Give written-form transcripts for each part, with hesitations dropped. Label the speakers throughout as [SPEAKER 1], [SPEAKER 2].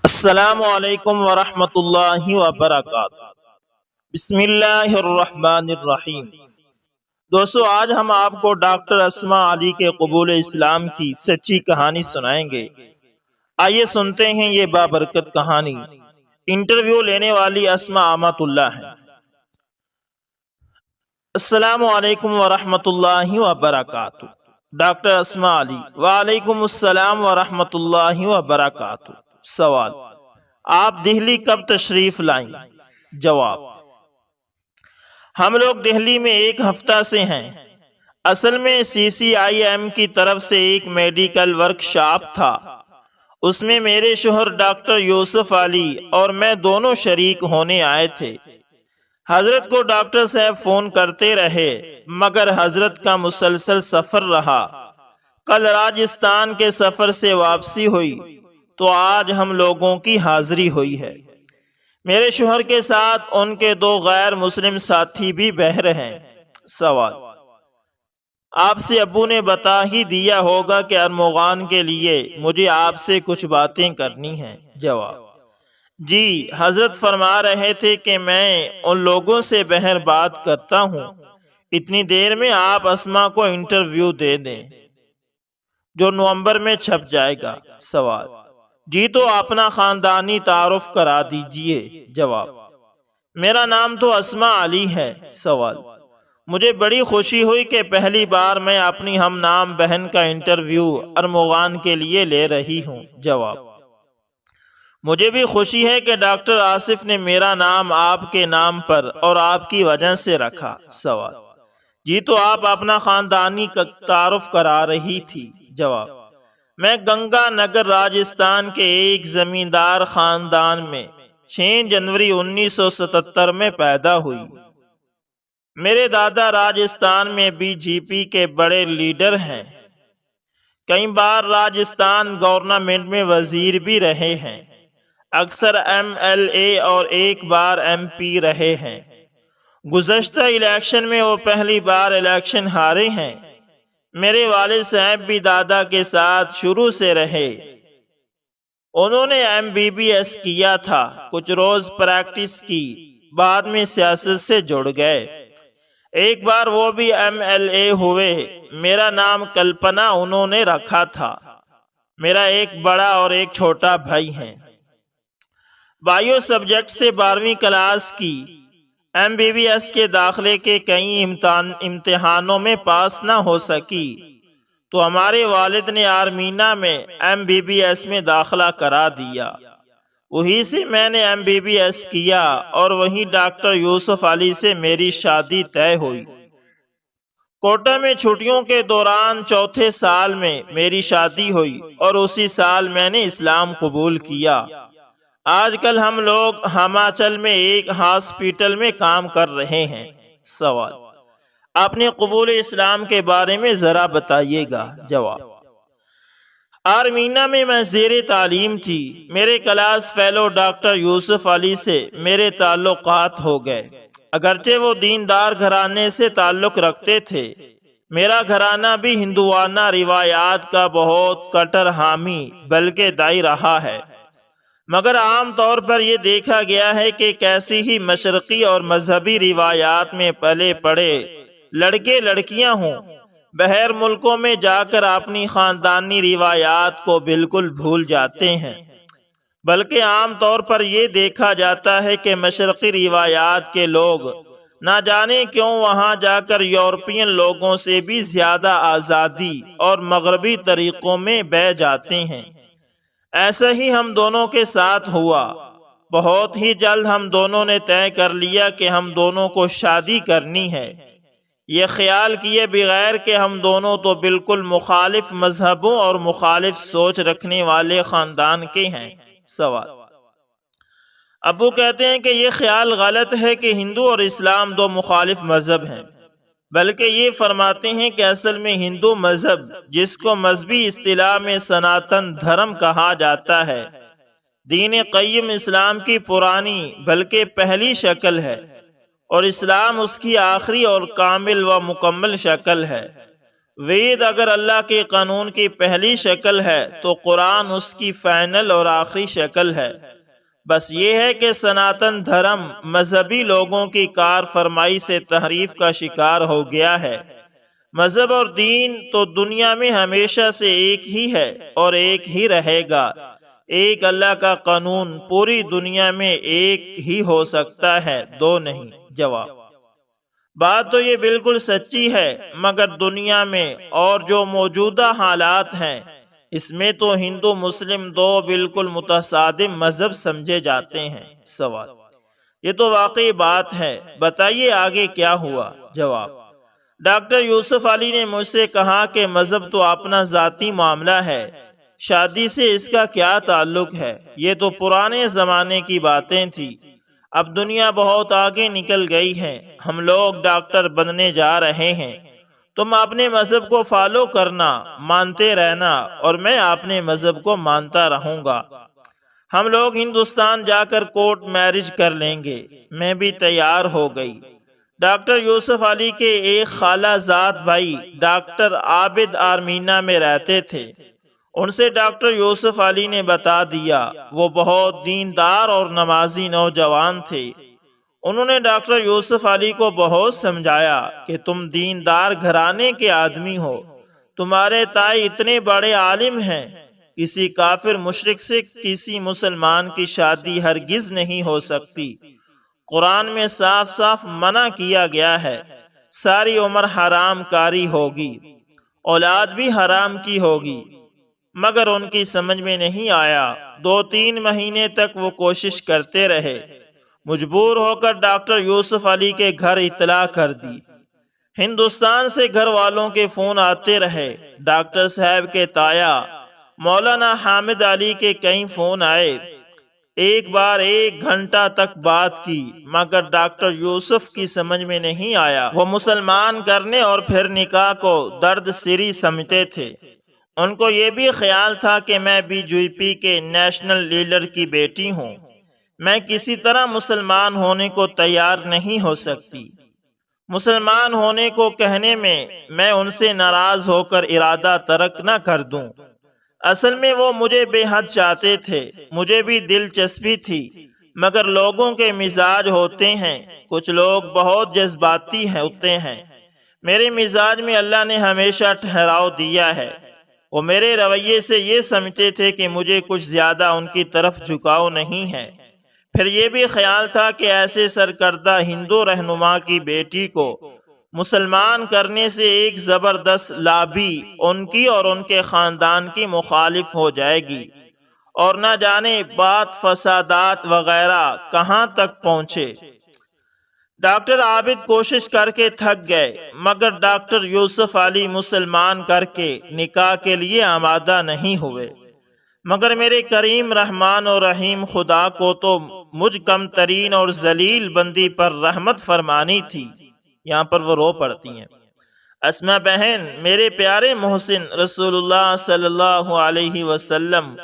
[SPEAKER 1] السلام علیکم ورحمۃ اللہ وبرکاتہ۔ بسم اللہ الرحمن الرحیم۔ دوستو، آج ہم آپ کو ڈاکٹر اسماء علی کے قبول اسلام کی سچی کہانی سنائیں گے۔ آئیے سنتے ہیں یہ بابرکت کہانی۔ انٹرویو لینے والی اسماء آمۃ اللہ ہے۔ السلام علیکم ورحمۃ اللہ وبرکاتہ۔ ڈاکٹر اسماء علی: وعلیکم السلام ورحمۃ اللہ وبرکاتہ۔ سوال: آپ دہلی کب تشریف لائیں؟ جواب: ہم لوگ دہلی میں ایک ہفتہ سے ہیں۔ اصل میں CCIM کی طرف سے ایک میڈیکل ورکشاپ تھا۔ اس میں میرے شوہر ڈاکٹر یوسف علی اور میں دونوں شریک ہونے آئے تھے۔ حضرت کو ڈاکٹر صاحب فون کرتے رہے، مگر حضرت کا مسلسل سفر رہا۔ کل راجستھان کے سفر سے واپسی ہوئی تو آج ہم لوگوں کی حاضری ہوئی ہے۔ میرے شوہر کے ساتھ ان کے 2 غیر مسلم ساتھی بھی بہر ہیں۔ سوال: آپ سے ابو نے بتا ہی دیا ہوگا کہ ارمغان کے لیے مجھے آپ سے کچھ باتیں کرنی ہیں؟ جواب: جی، حضرت فرما رہے تھے کہ میں ان لوگوں سے بہر بات کرتا ہوں، اتنی دیر میں آپ اسماء کو انٹرویو دے دیں جو نومبر میں چھپ جائے گا۔ سوال: جی، تو اپنا خاندانی تعارف کرا دیجئے۔ جواب: میرا نام تو اسماء علی ہے۔ سوال: مجھے بڑی خوشی ہوئی کہ پہلی بار میں اپنی ہم نام بہن کا انٹرویو ارمغان کے لیے لے رہی ہوں۔ جواب: مجھے بھی خوشی ہے کہ ڈاکٹر آصف نے میرا نام آپ کے نام پر اور آپ کی وجہ سے رکھا۔ سوال: جی، تو آپ اپنا خاندانی تعارف کرا رہی تھی۔ جواب: میں گنگا نگر راجستھان کے ایک زمیندار خاندان میں 6 جنوری 1977 میں پیدا ہوئی۔ میرے دادا راجستھان میں BJP کے بڑے لیڈر ہیں، کئی بار راجستھان گورنمنٹ میں وزیر بھی رہے ہیں، اکثر MLA اور ایک بار MP رہے ہیں۔ گزشتہ الیکشن میں وہ پہلی بار الیکشن ہارے ہیں۔ میرے والد صاحب بھی دادا کے ساتھ شروع سے رہے۔ انہوں نے MBBS کیا تھا، کچھ روز پریکٹس کی، بعد میں سیاست سے جڑ گئے۔ ایک بار وہ بھی MLA ہوئے۔ میرا نام کلپنا انہوں نے رکھا تھا۔ میرا ایک بڑا اور ایک چھوٹا بھائی ہے۔ بائیو سبجیکٹ سے 12ویں کلاس کی۔ MBBS کے داخلے کے کئی امتحانوں میں پاس نہ ہو سکی تو ہمارے والد نے آرمینا میں MBBS میں داخلہ کرا دیا۔ وہیں سے میں نے MBBS کیا اور وہیں ڈاکٹر یوسف علی سے میری شادی طے ہوئی۔ کوٹا میں چھٹیوں کے دوران چوتھے سال میں میری شادی ہوئی اور اسی سال میں نے اسلام قبول کیا۔ آج کل ہم لوگ ہماچل میں ایک ہاسپٹل میں کام کر رہے ہیں۔ سوال: اپنے قبول اسلام کے بارے میں ذرا بتائیے گا۔ جواب: آرمینا میں میں زیر تعلیم تھی۔ میرے کلاس فیلو ڈاکٹر یوسف علی سے میرے تعلقات ہو گئے، اگرچہ وہ دیندار گھرانے سے تعلق رکھتے تھے۔ میرا گھرانہ بھی ہندوانہ روایات کا بہت کٹر حامی بلکہ دائی رہا ہے، مگر عام طور پر یہ دیکھا گیا ہے کہ کیسی ہی مشرقی اور مذہبی روایات میں پلے پڑے لڑکے لڑکیاں ہوں، بہر ملکوں میں جا کر اپنی خاندانی روایات کو بالکل بھول جاتے ہیں۔ بلکہ عام طور پر یہ دیکھا جاتا ہے کہ مشرقی روایات کے لوگ نہ جانے کیوں وہاں جا کر یورپین لوگوں سے بھی زیادہ آزادی اور مغربی طریقوں میں بہہ جاتے ہیں۔ ایسا ہی ہم دونوں کے ساتھ ہوا۔ بہت ہی جلد ہم دونوں نے طے کر لیا کہ ہم دونوں کو شادی کرنی ہے، یہ خیال کیے بغیر کہ ہم دونوں تو بالکل مخالف مذہبوں اور مخالف سوچ رکھنے والے خاندان کے ہیں۔ سوال: ابو کہتے ہیں کہ یہ خیال غلط ہے کہ ہندو اور اسلام 2 مخالف مذہب ہیں، بلکہ یہ فرماتے ہیں کہ اصل میں ہندو مذہب، جس کو مذہبی اصطلاح میں سناتن دھرم کہا جاتا ہے، دین قیم اسلام کی پرانی بلکہ پہلی شکل ہے، اور اسلام اس کی آخری اور کامل و مکمل شکل ہے۔ وعید اگر اللہ کے قانون کی پہلی شکل ہے تو قرآن اس کی فائنل اور آخری شکل ہے۔ بس یہ ہے کہ سناتن دھرم مذہبی لوگوں کی کار فرمائی سے تحریف کا شکار ہو گیا ہے۔ مذہب اور دین تو دنیا میں ہمیشہ سے ایک ہی ہے اور ایک ہی رہے گا۔ ایک اللہ کا قانون پوری دنیا میں ایک ہی ہو سکتا ہے، دو نہیں۔ جواب: بات تو یہ بالکل سچی ہے، مگر دنیا میں اور جو موجودہ حالات ہیں اس میں تو ہندو مسلم دو بالکل متصادم مذہب سمجھے جاتے ہیں۔ سوال: یہ تو واقعی بات ہے، بتائیے آگے کیا ہوا؟ جواب: ڈاکٹر یوسف علی نے مجھ سے کہا کہ مذہب تو اپنا ذاتی معاملہ ہے، شادی سے اس کا کیا تعلق ہے؟ یہ تو پرانے زمانے کی باتیں تھی، اب دنیا بہت آگے نکل گئی ہے، ہم لوگ ڈاکٹر بننے جا رہے ہیں، تم اپنے مذہب کو فالو کرنا، مانتے رہنا، اور میں اپنے مذہب کو مانتا رہوں گا۔ ہم لوگ ہندوستان جا کر کورٹ میرج کر لیں گے۔ میں بھی تیار ہو گئی۔ ڈاکٹر یوسف علی کے ایک خالہ زاد بھائی ڈاکٹر عابد آرمینا میں رہتے تھے، ان سے ڈاکٹر یوسف علی نے بتا دیا۔ وہ بہت دیندار اور نمازی نوجوان تھے۔ انہوں نے ڈاکٹر یوسف علی کو بہت سمجھایا کہ تم دیندار گھرانے کے آدمی ہو، تمہارے تائی اتنے بڑے عالم ہیں، کسی کافر مشرک سے کسی مسلمان کی شادی ہرگز نہیں ہو سکتی۔ قرآن میں صاف صاف منع کیا گیا ہے، ساری عمر حرام کاری ہوگی، اولاد بھی حرام کی ہوگی۔ مگر ان کی سمجھ میں نہیں آیا۔ 2-3 مہینے تک وہ کوشش کرتے رہے، مجبور ہو کر ڈاکٹر یوسف علی کے گھر اطلاع کر دی۔ ہندوستان سے گھر والوں کے فون آتے رہے، ڈاکٹر صاحب کے تایا مولانا حامد علی کے کئی فون آئے، ایک بار 1 گھنٹہ تک بات کی، مگر ڈاکٹر یوسف کی سمجھ میں نہیں آیا۔ وہ مسلمان کرنے اور پھر نکاح کو درد سری سمجھتے تھے۔ ان کو یہ بھی خیال تھا کہ میں بی جے پی کے نیشنل لیڈر کی بیٹی ہوں، میں کسی طرح مسلمان ہونے کو تیار نہیں ہو سکتی۔ مسلمان ہونے کو کہنے میں ان سے ناراض ہو کر ارادہ ترک نہ کر دوں۔ اصل میں وہ مجھے بے حد چاہتے تھے، مجھے بھی دلچسپی تھی، مگر لوگوں کے مزاج ہوتے ہیں، کچھ لوگ بہت جذباتی ہوتے ہیں۔ میرے مزاج میں اللہ نے ہمیشہ ٹھہراؤ دیا ہے۔ وہ میرے رویے سے یہ سمجھتے تھے کہ مجھے کچھ زیادہ ان کی طرف جھکاؤ نہیں ہے۔ پھر یہ بھی خیال تھا کہ ایسے سرکردہ ہندو رہنما کی بیٹی کو مسلمان کرنے سے ایک زبردست لابی ان کی اور ان کے خاندان کی مخالف ہو جائے گی، اور نہ جانے بات فسادات وغیرہ کہاں تک پہنچے۔ ڈاکٹر عابد کوشش کر کے تھک گئے، مگر ڈاکٹر یوسف علی مسلمان کر کے نکاح کے لیے آمادہ نہیں ہوئے۔ مگر میرے کریم رحمان و رحیم خدا کو تو مجھ کم ترین اور ذلیل بندی پر رحمت فرمانی تھی۔ یہاں پر وہ رو پڑتی ہیں۔ اسما بہن، میرے پیارے محسن رسول اللہ صلی اللہ علیہ وسلم،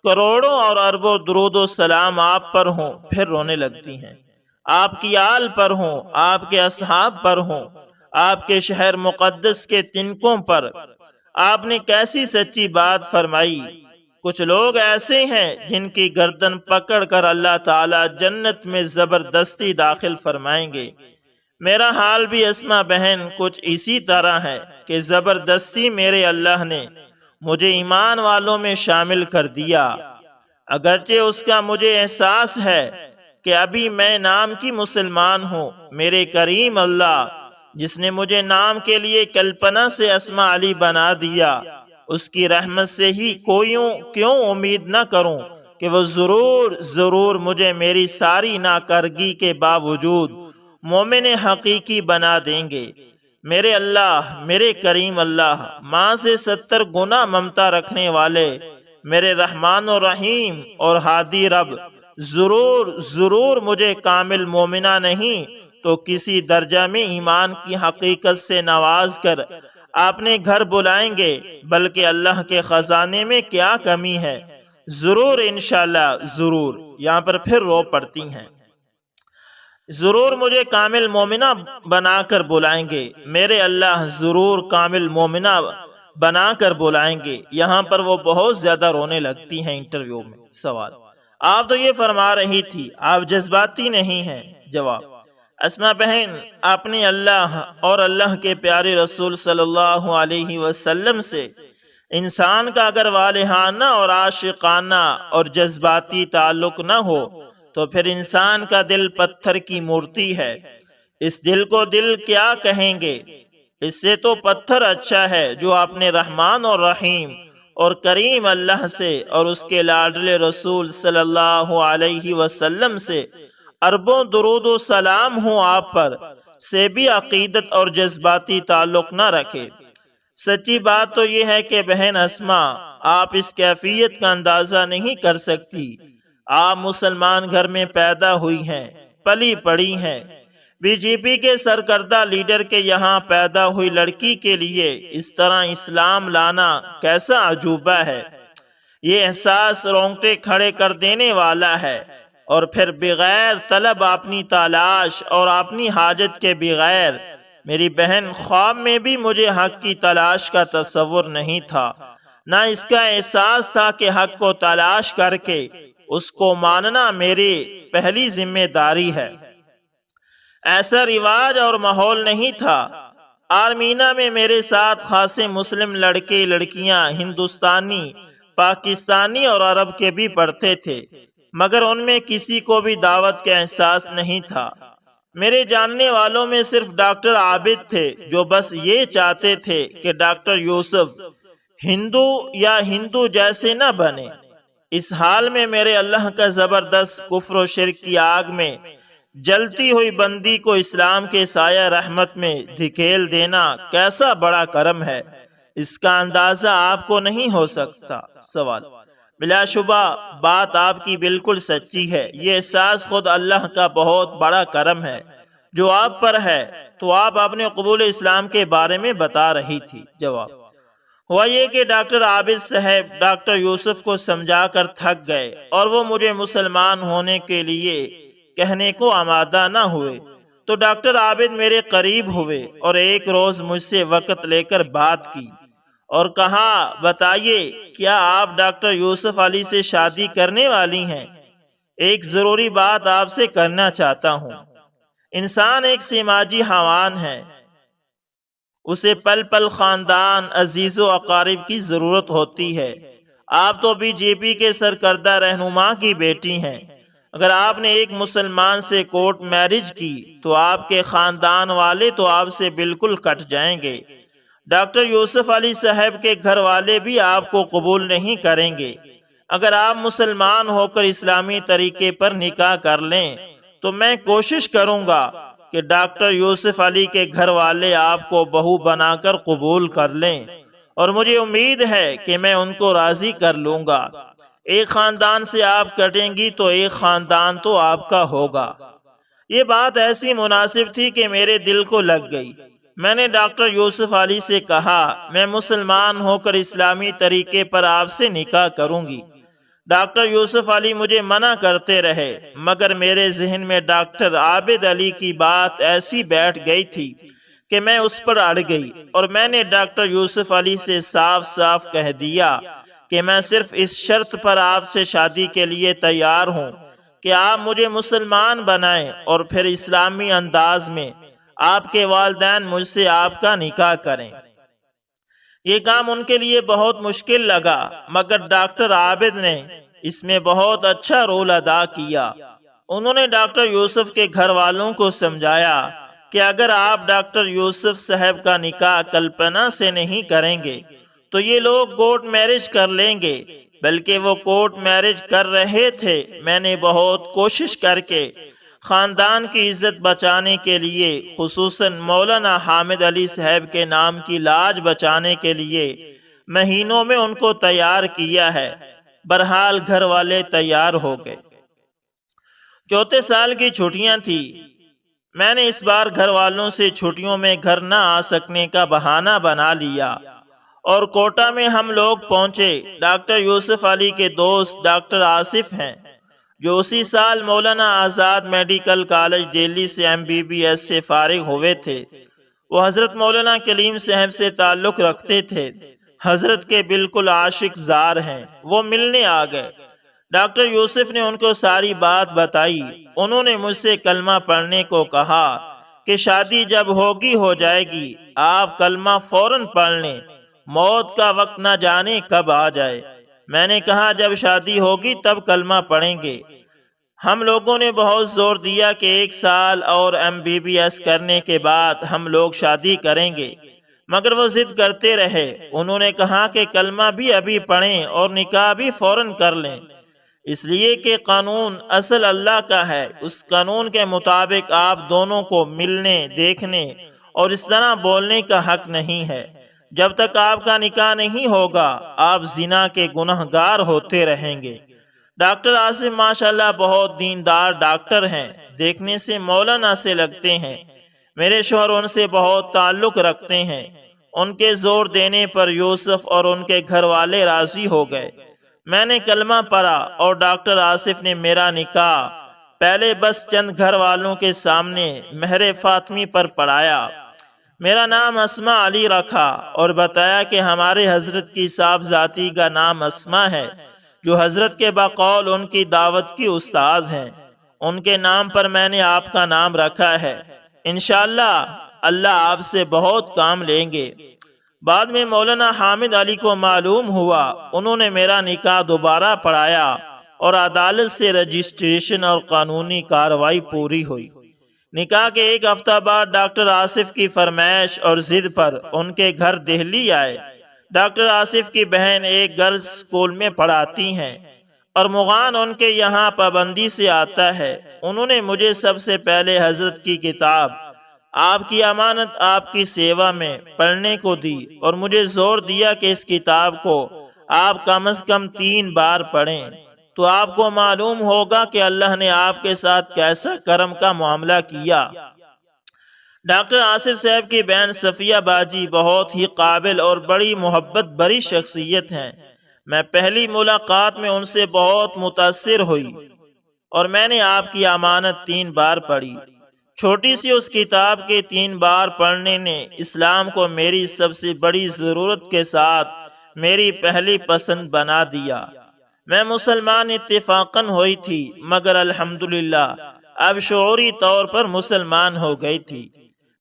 [SPEAKER 1] کروڑوں اور اربوں درود و سلام آپ پر ہوں۔ پھر رونے لگتی ہیں۔ آپ کی آل پر ہوں، آپ کے اصحاب پر ہوں، آپ کے شہر مقدس کے تنکوں پر۔ آپ نے کیسی سچی بات فرمائی۔ کچھ لوگ ایسے ہیں جن کی گردن پکڑ کر اللہ تعالی جنت میں زبردستی داخل فرمائیں گے۔ میرا حال بھی اسما بہن کچھ اسی طرح ہے کہ زبردستی میرے اللہ نے مجھے ایمان والوں میں شامل کر دیا، اگرچہ اس کا مجھے احساس ہے کہ ابھی میں نام کی مسلمان ہوں۔ میرے کریم اللہ جس نے مجھے نام کے لیے کلپنا سے اسما علی بنا دیا، اس کی رحمت سے ہی کیوں امید نہ کروں کہ وہ ضرور مجھے میری ساری ناکارگی کے باوجود مومن حقیقی بنا دیں گے۔ میرے اللہ، میرے کریم اللہ، ماں سے 70 گنا ممتا رکھنے والے میرے رحمان و رحیم اور ہادی رب، ضرور مجھے کامل مومنہ نہیں تو کسی درجہ میں ایمان کی حقیقت سے نواز کر اپنے گھر بلائیں گے، بلکہ اللہ کے خزانے میں کیا کمی ہے، ضرور انشاءاللہ ضرور۔ یہاں پر پھر رو پڑتی ہیں۔ ضرور مجھے کامل مومنہ بنا کر بلائیں گے، میرے اللہ ضرور کامل مومنہ بنا کر بلائیں گے۔ یہاں پر وہ بہت زیادہ رونے لگتی ہیں انٹرویو میں۔ سوال: آپ تو یہ فرما رہی تھی آپ جذباتی نہیں ہیں۔ جواب: اسما بہن، آپ نے اللہ اور اللہ کے پیارے رسول صلی اللہ علیہ وسلم سے انسان کا اگر والہانہ اور عاشقانہ اور جذباتی تعلق نہ ہو تو پھر انسان کا دل پتھر کی مورتی ہے۔ اس دل کو دل کیا کہیں گے؟ اس سے تو پتھر اچھا ہے جو اپنے رحمان اور رحیم اور کریم اللہ سے اور اس کے لاڈلے رسول صلی اللہ علیہ وسلم سے اربوں درود و سلام ہوں آپ پر سے بھی عقیدت اور جذباتی تعلق نہ رکھے۔ سچی بات تو یہ ہے کہ بہن اسما، آپ اس کیفیت کا اندازہ نہیں کر سکتی۔ آپ مسلمان گھر میں پیدا ہوئی ہیں، پلی پڑی ہیں۔ بی جے پی کے سرکردہ لیڈر کے یہاں پیدا ہوئی لڑکی کے لیے اس طرح اسلام لانا کیسا عجوبہ ہے۔ یہ احساس رونگٹے کھڑے کر دینے والا ہے۔ اور پھر بغیر طلب اپنی تلاش اور اپنی حاجت کے بغیر، میری بہن خواب میں بھی مجھے حق کی تلاش کا تصور نہیں تھا، نہ اس کا احساس تھا کہ حق کو تلاش کر کے اس کو ماننا میری پہلی ذمہ داری ہے۔ ایسا رواج اور ماحول نہیں تھا۔ آرمینا میں میرے ساتھ خاصے مسلم لڑکے لڑکیاں ہندوستانی، پاکستانی اور عرب کے بھی پڑھتے تھے، مگر ان میں کسی کو بھی دعوت کا احساس نہیں تھا۔ میرے جاننے والوں میں صرف ڈاکٹر عابد تھے جو بس یہ چاہتے تھے کہ ڈاکٹر یوسف ہندو یا ہندو جیسے نہ بنے۔ اس حال میں میرے اللہ کا زبردست کفر و شرک کی آگ میں جلتی ہوئی بندی کو اسلام کے سایہ رحمت میں دھکیل دینا کیسا بڑا کرم ہے، اس کا اندازہ آپ کو نہیں ہو سکتا۔ سوال: بلا شبہ بات آپ کی بالکل سچی ہے، یہ احساس خود اللہ کا بہت بڑا کرم ہے جو آپ پر ہے۔ تو آپ اپنے قبول اسلام کے بارے میں بتا رہی تھی۔ جواب: ہوا یہ کہ ڈاکٹر عابد صاحب ڈاکٹر یوسف کو سمجھا کر تھک گئے اور وہ مجھے مسلمان ہونے کے لیے کہنے کو آمادہ نہ ہوئے، تو ڈاکٹر عابد میرے قریب ہوئے اور ایک روز مجھ سے وقت لے کر بات کی اور کہا، بتائیے کیا آپ ڈاکٹر یوسف علی سے شادی کرنے والی ہیں؟ ایک ضروری بات آپ سے کرنا چاہتا ہوں۔ انسان ایک سماجی حیوان ہے، اسے پل پل خاندان، عزیز و اقارب کی ضرورت ہوتی ہے۔ آپ تو بی جے پی کے سرکردہ رہنما کی بیٹی ہیں۔ اگر آپ نے ایک مسلمان سے کورٹ میرج کی تو آپ کے خاندان والے تو آپ سے بالکل کٹ جائیں گے۔ ڈاکٹر یوسف علی صاحب کے گھر والے بھی آپ کو قبول نہیں کریں گے۔ اگر آپ مسلمان ہو کر اسلامی طریقے پر نکاح کر لیں تو میں کوشش کروں گا کہ ڈاکٹر یوسف علی کے گھر والے آپ کو بہو بنا کر قبول کر لیں، اور مجھے امید ہے کہ میں ان کو راضی کر لوں گا۔ ایک خاندان سے آپ کٹیں گی تو ایک خاندان تو آپ کا ہوگا۔ یہ بات ایسی مناسب تھی کہ میرے دل کو لگ گئی۔ میں نے ڈاکٹر یوسف علی سے کہا، میں مسلمان ہو کر اسلامی طریقے پر آپ سے نکاح کروں گی۔ ڈاکٹر یوسف علی مجھے منع کرتے رہے، مگر میرے ذہن میں ڈاکٹر عابد علی کی بات ایسی بیٹھ گئی تھی کہ میں اس پر اڑ گئی، اور میں نے ڈاکٹر یوسف علی سے صاف صاف کہہ دیا کہ میں صرف اس شرط پر آپ سے شادی کے لیے تیار ہوں کہ آپ مجھے مسلمان بنائیں اور پھر اسلامی انداز میں آپ کے والدین مجھ سے آپ کا نکاح کریں۔ یہ کام ان کے لیے بہت مشکل لگا، مگر ڈاکٹر عابد نے اس میں بہت اچھا رول ادا کیا۔ انہوں نے ڈاکٹر یوسف کے گھر والوں کو سمجھایا کہ اگر آپ ڈاکٹر یوسف صاحب کا نکاح کلپنا سے نہیں کریں گے تو یہ لوگ کورٹ میرج کر لیں گے، بلکہ وہ کورٹ میرج کر رہے تھے۔ میں نے بہت کوشش کر کے خاندان کی عزت بچانے کے لیے، خصوصاً مولانا حامد علی صاحب کے نام کی لاج بچانے کے لیے مہینوں میں ان کو تیار کیا ہے۔ بہرحال گھر والے تیار ہو گئے۔ چوتھے سال کی چھٹیاں تھی۔ میں نے اس بار گھر والوں سے چھٹیوں میں گھر نہ آ سکنے کا بہانہ بنا لیا اور کوٹا میں ہم لوگ پہنچے۔ ڈاکٹر یوسف علی کے دوست ڈاکٹر آصف ہیں، جو اسی سال مولانا آزاد میڈیکل کالج دہلی سے MBBS سے فارغ ہوئے تھے۔ وہ حضرت مولانا کلیم صاحب سے تعلق رکھتے تھے، حضرت کے بالکل عاشق زار ہیں۔ وہ ملنے آ گئے۔ ڈاکٹر یوسف نے ان کو ساری بات بتائی۔ انہوں نے مجھ سے کلمہ پڑھنے کو کہا کہ شادی جب ہوگی ہو جائے گی، آپ کلمہ فوراً پڑھ لیں، موت کا وقت نہ جانے کب آ جائے۔ میں نے کہا جب شادی ہوگی تب کلمہ پڑھیں گے۔ ہم لوگوں نے بہت زور دیا کہ 1 سال اور MBBS کرنے کے بعد ہم لوگ شادی کریں گے، مگر وہ ضد کرتے رہے۔ انہوں نے کہا کہ کلمہ بھی ابھی پڑھیں اور نکاح بھی فوراً کر لیں، اس لیے کہ قانون اصل اللہ کا ہے۔ اس قانون کے مطابق آپ دونوں کو ملنے، دیکھنے اور اس طرح بولنے کا حق نہیں ہے۔ جب تک آپ کا نکاح نہیں ہوگا آپ زنا کے گنہگار ہوتے رہیں گے۔ ڈاکٹر آصف ماشاءاللہ بہت دیندار ڈاکٹر ہیں، دیکھنے سے مولانا سے لگتے ہیں۔ میرے شوہر ان سے بہت تعلق رکھتے ہیں۔ ان کے زور دینے پر یوسف اور ان کے گھر والے راضی ہو گئے۔ میں نے کلمہ پڑھا اور ڈاکٹر آصف نے میرا نکاح پہلے بس چند گھر والوں کے سامنے مہر فاطمی پر پڑھایا۔ میرا نام اسماء علی رکھا اور بتایا کہ ہمارے حضرت کی صاحبزادی کا نام اسماء ہے، جو حضرت کے بقول ان کی دعوت کی استاد ہیں۔ ان کے نام پر میں نے آپ کا نام رکھا ہے۔ انشاءاللہ اللہ آپ سے بہت کام لیں گے۔ بعد میں مولانا حامد علی کو معلوم ہوا، انہوں نے میرا نکاح دوبارہ پڑھایا اور عدالت سے رجسٹریشن اور قانونی کارروائی پوری ہوئی۔ نکاح کے 1 ہفتہ بعد ڈاکٹر آصف کی فرمائش اور ضد پر ان کے گھر دہلی آئے۔ ڈاکٹر آصف کی بہن ایک گرلز اسکول میں پڑھاتی ہیں اور مغان ان کے یہاں پابندی سے آتا ہے۔ انہوں نے مجھے سب سے پہلے حضرت کی کتاب آپ کی امانت آپ کی سیوا میں پڑھنے کو دی اور مجھے زور دیا کہ اس کتاب کو آپ کم از کم 3 بار پڑھیں تو آپ کو معلوم ہوگا کہ اللہ نے آپ کے ساتھ کیسا کرم کا معاملہ کیا۔ ڈاکٹر آصف صاحب کی بہن صفیہ باجی بہت ہی قابل اور بڑی محبت بری شخصیت ہیں۔ میں پہلی ملاقات میں ان سے بہت متاثر ہوئی اور میں نے آپ کی امانت 3 بار پڑھی۔ چھوٹی سی اس کتاب کے 3 بار پڑھنے نے اسلام کو میری سب سے بڑی ضرورت کے ساتھ میری پہلی پسند بنا دیا۔ میں مسلمان اتفاقاً ہوئی تھی، مگر الحمدللہ اب شعوری طور پر مسلمان ہو گئی تھی۔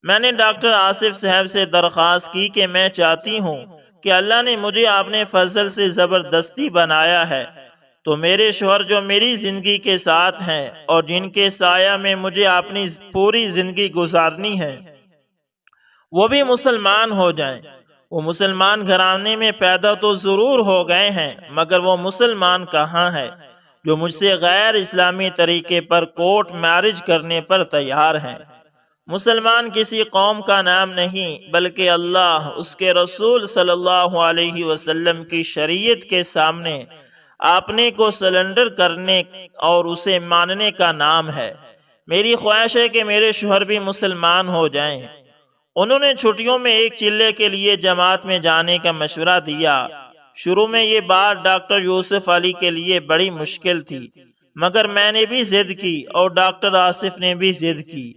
[SPEAKER 1] میں نے ڈاکٹر آصف صاحب سے درخواست کی کہ میں چاہتی ہوں کہ اللہ نے مجھے اپنے فضل سے زبردستی بنایا ہے، تو میرے شوہر جو میری زندگی کے ساتھ ہیں اور جن کے سایہ میں مجھے اپنی پوری زندگی گزارنی ہے، وہ بھی مسلمان ہو جائیں۔ وہ مسلمان گھرانے میں پیدا تو ضرور ہو گئے ہیں، مگر وہ مسلمان کہاں ہے جو مجھ سے غیر اسلامی طریقے پر کورٹ میرج کرنے پر تیار ہیں۔ مسلمان کسی قوم کا نام نہیں، بلکہ اللہ، اس کے رسول صلی اللہ علیہ وسلم کی شریعت کے سامنے اپنے کو سلنڈر کرنے اور اسے ماننے کا نام ہے۔ میری خواہش ہے کہ میرے شوہر بھی مسلمان ہو جائیں۔ انہوں نے چھٹیوں میں ایک چلے کے لیے جماعت میں جانے کا مشورہ دیا۔ شروع میں یہ بات ڈاکٹر یوسف علی کے لیے بڑی مشکل تھی، مگر میں نے بھی ضد کی اور ڈاکٹر آصف نے بھی ضد کی۔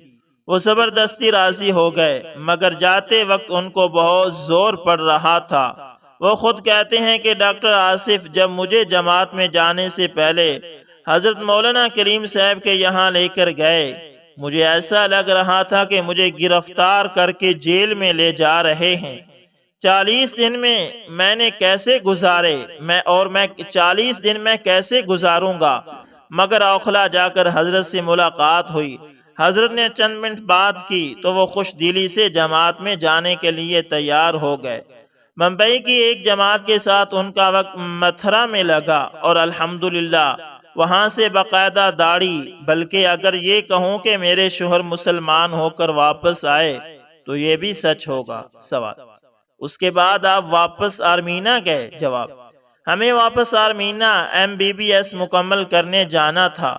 [SPEAKER 1] وہ زبردستی راضی ہو گئے، مگر جاتے وقت ان کو بہت زور پڑ رہا تھا۔ وہ خود کہتے ہیں کہ ڈاکٹر آصف جب مجھے جماعت میں جانے سے پہلے حضرت مولانا کریم صاحب کے یہاں لے کر گئے، مجھے ایسا لگ رہا تھا کہ مجھے گرفتار کر کے جیل میں لے جا رہے ہیں۔ 40 دن میں نے کیسے گزارے، میں 40 دن میں کیسے گزاروں گا، مگر اوکھلا جا کر حضرت سے ملاقات ہوئی۔ حضرت نے چند منٹ بات کی تو وہ خوش دلی سے جماعت میں جانے کے لیے تیار ہو گئے۔ ممبئی کی ایک جماعت کے ساتھ ان کا وقت متھرا میں لگا اور الحمدللہ وہاں سے باقاعدہ داڑھی، بلکہ اگر یہ کہوں کہ میرے شوہر مسلمان ہو کر واپس آئے تو یہ بھی سچ ہوگا۔ سوال: اس کے بعد آپ واپس آرمینا گئے؟ جواب: ہمیں واپس آرمینا MBBS مکمل کرنے جانا تھا۔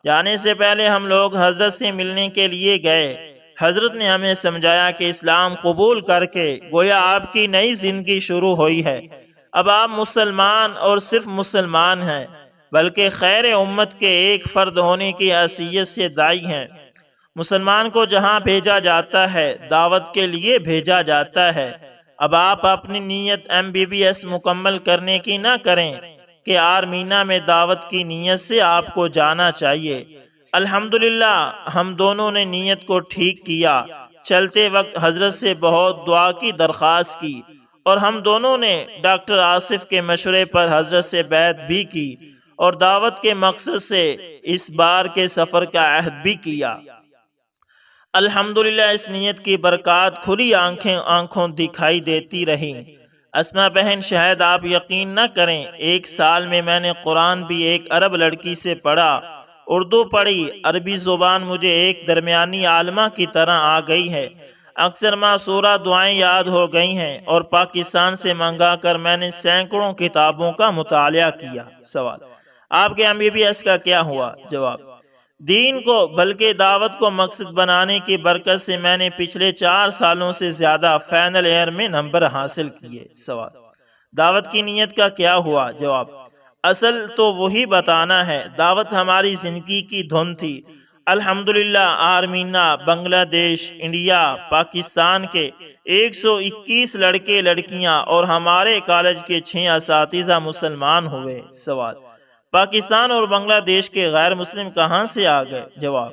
[SPEAKER 1] جانے سے پہلے ہم لوگ حضرت سے ملنے کے لیے گئے۔ حضرت نے ہمیں سمجھایا کہ اسلام قبول کر کے گویا آپ کی نئی زندگی شروع ہوئی ہے۔ اب آپ مسلمان اور صرف مسلمان ہیں، بلکہ خیر امت کے ایک فرد ہونے کی حیثیت سے داعی ہیں۔ مسلمان کو جہاں بھیجا جاتا ہے دعوت کے لیے بھیجا جاتا ہے۔ اب آپ اپنی نیت MBBS مکمل کرنے کی نہ کریں کہ آرمینا میں دعوت کی نیت سے آپ کو جانا چاہیے۔ الحمدللہ ہم دونوں نے نیت کو ٹھیک کیا۔ چلتے وقت حضرت سے بہت دعا کی درخواست کی اور ہم دونوں نے ڈاکٹر آصف کے مشورے پر حضرت سے بیعت بھی کی اور دعوت کے مقصد سے اس بار کے سفر کا عہد بھی کیا۔ الحمدللہ اس نیت کی برکات کھلی آنکھوں دکھائی دیتی رہی۔ اسما بہن شاید آپ یقین نہ کریں، 1 سال میں نے قرآن بھی ایک عرب لڑکی سے پڑھا، اردو پڑھی، عربی زبان مجھے ایک درمیانی عالمہ کی طرح آ گئی ہے، اکثر معصورہ دعائیں یاد ہو گئی ہیں، اور پاکستان سے منگا کر میں نے سینکڑوں کتابوں کا مطالعہ کیا۔ سوال: آپ کے MBBS کا کیا ہوا؟ جواب: دین کو بلکہ دعوت کو مقصد بنانے کی برکت سے میں نے پچھلے 4 سالوں سے زیادہ فائنل ایئر میں نمبر حاصل کیے۔ سوال: دعوت کی نیت کا کیا ہوا؟ جواب: اصل تو وہی بتانا ہے، دعوت ہماری زندگی کی دھن تھی۔ الحمدللہ آرمینا، بنگلہ دیش، انڈیا، پاکستان کے 121 لڑکے لڑکیاں اور ہمارے کالج کے 6 اساتذہ مسلمان ہوئے۔ سوال: پاکستان اور بنگلہ دیش کے غیر مسلم کہاں سے آ گئے؟ جواب: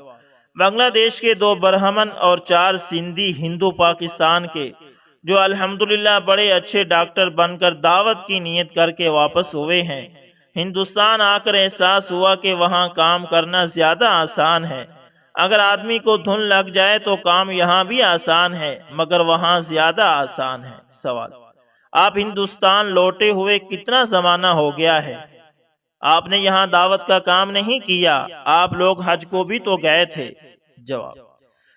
[SPEAKER 1] بنگلہ دیش کے 2 برہمن اور 4 سندھی ہندو پاکستان کے، جو الحمدللہ بڑے اچھے ڈاکٹر بن کر دعوت کی نیت کر کے واپس ہوئے ہیں۔ ہندوستان آ کر احساس ہوا کہ وہاں کام کرنا زیادہ آسان ہے۔ اگر آدمی کو دھن لگ جائے تو کام یہاں بھی آسان ہے، مگر وہاں زیادہ آسان ہے۔ سوال: آپ ہندوستان لوٹے ہوئے کتنا زمانہ ہو گیا ہے؟ آپ نے یہاں دعوت کا کام نہیں کیا، آپ لوگ حج کو بھی تو گئے تھے۔ جواب: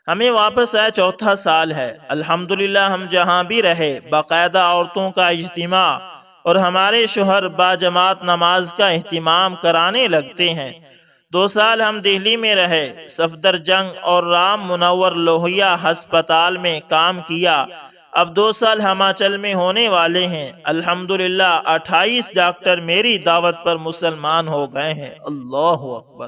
[SPEAKER 1] ہمیں واپس آئے 4تھا سال ہے۔ الحمدللہ ہم جہاں بھی رہے باقاعدہ عورتوں کا اجتماع اور ہمارے شوہر باجماعت نماز کا اہتمام کرانے لگتے ہیں۔ 2 سال ہم دہلی میں رہے، صفدر جنگ اور رام منور لوہیا ہسپتال میں کام کیا۔ اب 2 سال ہماچل میں ہونے والے ہیں۔ الحمدللہ 28 ڈاکٹر میری دعوت پر مسلمان ہو گئے ہیں۔ اللہ اکبر!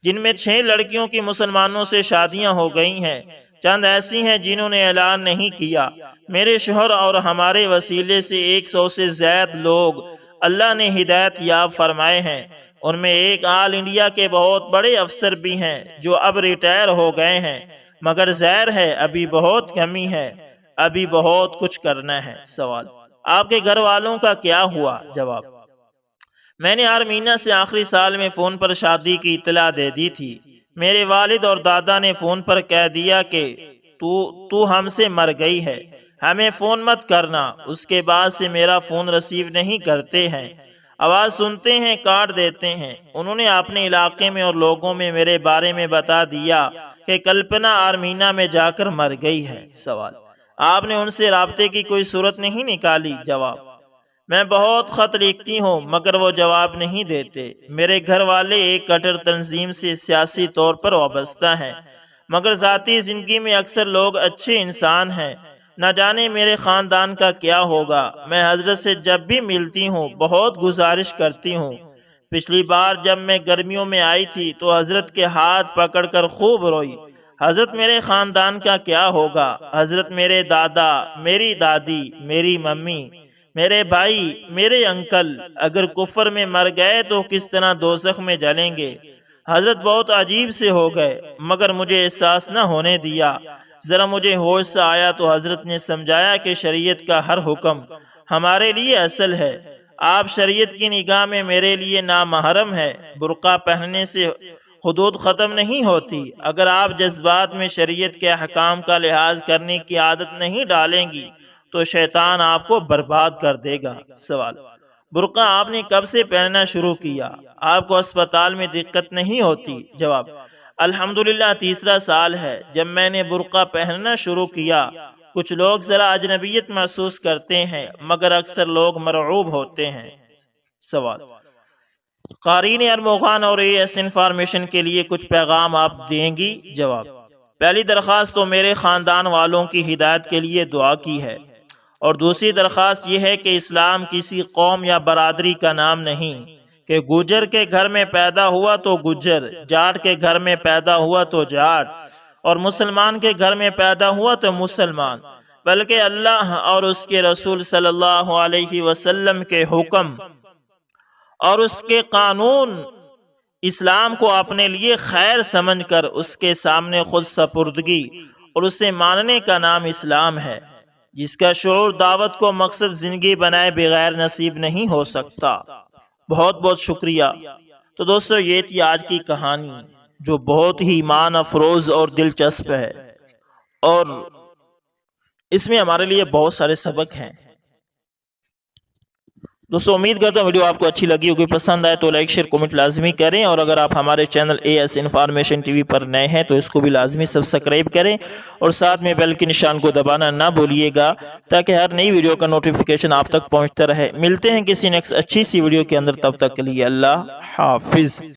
[SPEAKER 1] جن میں 6 لڑکیوں کی مسلمانوں سے شادیاں ہو گئی ہیں، چند ایسی ہیں جنہوں نے اعلان نہیں کیا۔ میرے شوہر اور ہمارے وسیلے سے 100 سے زائد لوگ اللہ نے ہدایت یاب فرمائے ہیں۔ ان میں ایک آل انڈیا کے بہت بڑے افسر بھی ہیں جو اب ریٹائر ہو گئے ہیں، مگر ظاہر ہے ابھی بہت کمی ہے، ابھی بہت کچھ کرنا ہے۔ سوال: آپ کے گھر والوں کا کیا ہوا؟ جواب: میں نے آرمینا سے آخری سال میں فون پر شادی کی اطلاع دے دی تھی۔ میرے والد اور دادا نے فون پر کہہ دیا کہ تو ہم سے مر گئی ہے، ہمیں فون مت کرنا۔ اس کے بعد سے میرا فون ریسیو نہیں کرتے ہیں، آواز سنتے ہیں کاٹ دیتے ہیں۔ انہوں نے اپنے علاقے میں اور لوگوں میں میرے بارے میں بتا دیا کہ کلپنا آرمینا میں جا کر مر گئی ہے۔ سوال: آپ نے ان سے رابطے کی کوئی صورت نہیں نکالی؟ جواب: میں بہت خط لکھتی ہوں مگر وہ جواب نہیں دیتے۔ میرے گھر والے ایک کٹر تنظیم سے سیاسی طور پر وابستہ ہیں، مگر ذاتی زندگی میں اکثر لوگ اچھے انسان ہیں۔ نہ جانے میرے خاندان کا کیا ہوگا۔ میں حضرت سے جب بھی ملتی ہوں بہت گزارش کرتی ہوں۔ پچھلی بار جب میں گرمیوں میں آئی تھی تو حضرت کے ہاتھ پکڑ کر خوب روئی۔ حضرت میرے خاندان کا کیا ہوگا؟ حضرت میرے دادا، میری دادی، میری ممی، میرے بھائی، میرے انکل اگر کفر میں مر گئے تو کس طرح دوزخ میں جلیں گے؟ حضرت بہت عجیب سے ہو گئے مگر مجھے احساس نہ ہونے دیا۔ ذرا مجھے ہوش سے آیا تو حضرت نے سمجھایا کہ شریعت کا ہر حکم ہمارے لیے اصل ہے۔ آپ شریعت کی نگاہ میں میرے لیے نامحرم ہے۔ برقع پہننے سے حدود ختم نہیں ہوتی۔ اگر آپ جذبات میں شریعت کے احکام کا لحاظ کرنے کی عادت نہیں ڈالیں گی تو شیطان آپ کو برباد کر دے گا۔ سوال: برقع آپ نے کب سے پہننا شروع کیا؟ آپ کو اسپتال میں دقت نہیں ہوتی؟ جواب: الحمدللہ 3 سال ہے جب میں نے برقع پہننا شروع کیا۔ کچھ لوگ ذرا اجنبیت محسوس کرتے ہیں مگر اکثر لوگ مرعوب ہوتے ہیں۔ سوال: قارئین ارمغان اور AS انفارمیشن کے لیے کچھ پیغام آپ دیں گی؟ جواب: پہلی درخواست تو میرے خاندان والوں کی ہدایت کے لیے دعا کی ہے، اور دوسری درخواست یہ ہے کہ اسلام کسی قوم یا برادری کا نام نہیں، کہ گجر کے گھر میں پیدا ہوا تو گجر، جاٹ کے گھر میں پیدا ہوا تو جاٹ، اور مسلمان کے گھر میں پیدا ہوا تو مسلمان، بلکہ اللہ اور اس کے رسول صلی اللہ علیہ وسلم کے حکم اور اس کے قانون اسلام کو اپنے لیے خیر سمجھ کر اس کے سامنے خود سپردگی اور اسے ماننے کا نام اسلام ہے، جس کا شعور دعوت کو مقصد زندگی بنائے بغیر نصیب نہیں ہو سکتا۔ بہت بہت شکریہ۔ تو دوستو یہ تھی آج کی کہانی جو بہت ہی ایمان افروز اور دلچسپ ہے، اور اس میں ہمارے لیے بہت سارے سبق ہیں۔ دوستو امید کرتا ہوں ویڈیو آپ کو اچھی لگی ہوگی، پسند آئے تو لائک شیئر کومنٹ لازمی کریں، اور اگر آپ ہمارے channel AS information T V پر نئے ہیں تو اس کو بھی لازمی سبسکرائب کریں، اور ساتھ میں بیل کے نشان کو دبانا نہ بھولیے گا تاکہ ہر نئی ویڈیو کا نوٹیفیکیشن آپ تک پہنچتا رہے۔ ملتے ہیں کسی نیکسٹ اچھی سی ویڈیو کے اندر، تب تک کے لیے اللہ حافظ۔